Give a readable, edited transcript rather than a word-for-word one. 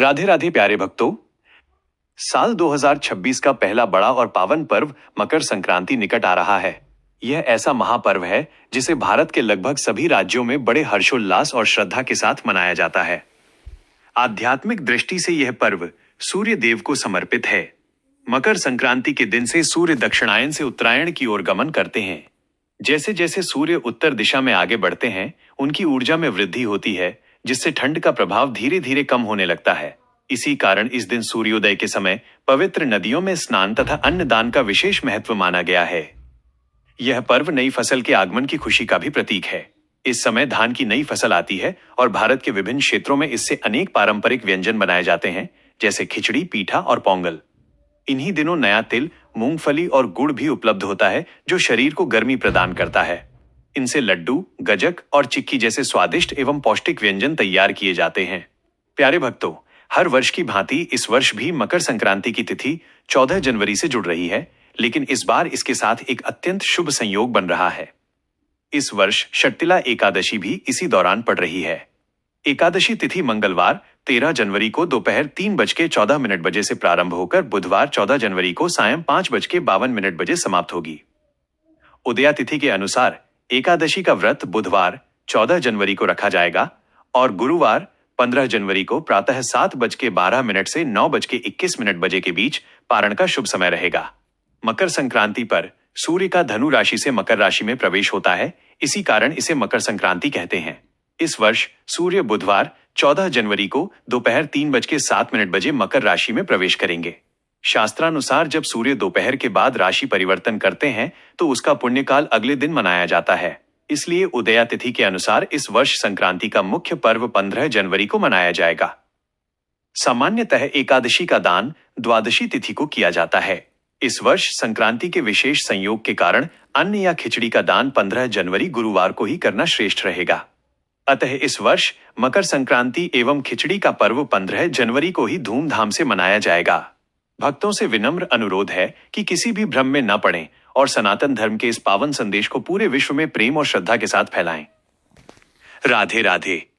राधे राधे प्यारे भक्तों। साल 2026 का पहला बड़ा और पावन पर्व मकर संक्रांति निकट आ रहा है। यह ऐसा महापर्व है जिसे भारत के लगभग सभी राज्यों में बड़े हर्षोल्लास और श्रद्धा के साथ मनाया जाता है। आध्यात्मिक दृष्टि से यह पर्व सूर्य देव को समर्पित है। मकर संक्रांति के दिन से सूर्य दक्षिणायन से उत्तरायण की ओर गमन करते हैं। जैसे जैसे सूर्य उत्तर दिशा में आगे बढ़ते हैं, उनकी ऊर्जा में वृद्धि होती है, जिससे ठंड का प्रभाव धीरे धीरे कम होने लगता है। इसी कारण इस दिन सूर्योदय के समय पवित्र नदियों में स्नान तथा अन्न दान का विशेष महत्व माना गया है। यह पर्व नई फसल के आगमन की खुशी का भी प्रतीक है। इस समय धान की नई फसल आती है और भारत के विभिन्न क्षेत्रों में इससे अनेक पारंपरिक व्यंजन बनाए जाते हैं, जैसे खिचड़ी, पीठा और पोंगल। इन्हीं दिनों नया तिल, मूंगफली और गुड़ भी उपलब्ध होता है, जो शरीर को गर्मी प्रदान करता है। इनसे लड्डू, गजक और चिक्की जैसे स्वादिष्ट एवं पौष्टिक व्यंजन तैयार किए जाते हैं। प्यारे भक्तों, हर वर्ष की भांति इस वर्ष भी मकर संक्रांति की तिथि 14 जनवरी से जुड़ रही है, लेकिन इस बार इसके साथ एक अत्यंत शुभ संयोग बन रहा है। इस वर्ष षट्टिला एकादशी भी इसी दौरान पड़ रही है। एकादशी तिथि मंगलवार 13 जनवरी को दोपहर 3:14 से प्रारंभ होकर बुधवार 14 जनवरी को सायं 5:52 समाप्त होगी। उदया तिथि के अनुसार एकादशी का व्रत बुधवार 14 जनवरी को रखा जाएगा और गुरुवार 15 जनवरी को प्रातः 7:12 से 9:21 के बीच पारण का शुभ समय रहेगा। मकर संक्रांति पर सूर्य का धनु राशि से मकर राशि में प्रवेश होता है, इसी कारण इसे मकर संक्रांति कहते हैं। इस वर्ष सूर्य बुधवार 14 जनवरी को दोपहर 3:07 मकर राशि में प्रवेश करेंगे। शास्त्रानुसार जब सूर्य दोपहर के बाद राशि परिवर्तन करते हैं तो उसका पुण्यकाल अगले दिन मनाया जाता है। इसलिए उदया तिथि के अनुसार इस वर्ष संक्रांति का मुख्य पर्व 15 जनवरी को मनाया जाएगा। सामान्यतः एकादशी का दान द्वादशी तिथि को किया जाता है। इस वर्ष संक्रांति के विशेष संयोग के कारण अन्न या खिचड़ी का दान 15 जनवरी गुरुवार को ही करना श्रेष्ठ रहेगा। अतः इस वर्ष मकर संक्रांति एवं खिचड़ी का पर्व 15 जनवरी को ही धूमधाम से मनाया जाएगा। भक्तों से विनम्र अनुरोध है कि किसी भी भ्रम में न पड़ें और सनातन धर्म के इस पावन संदेश को पूरे विश्व में प्रेम और श्रद्धा के साथ फैलाएं। राधे राधे।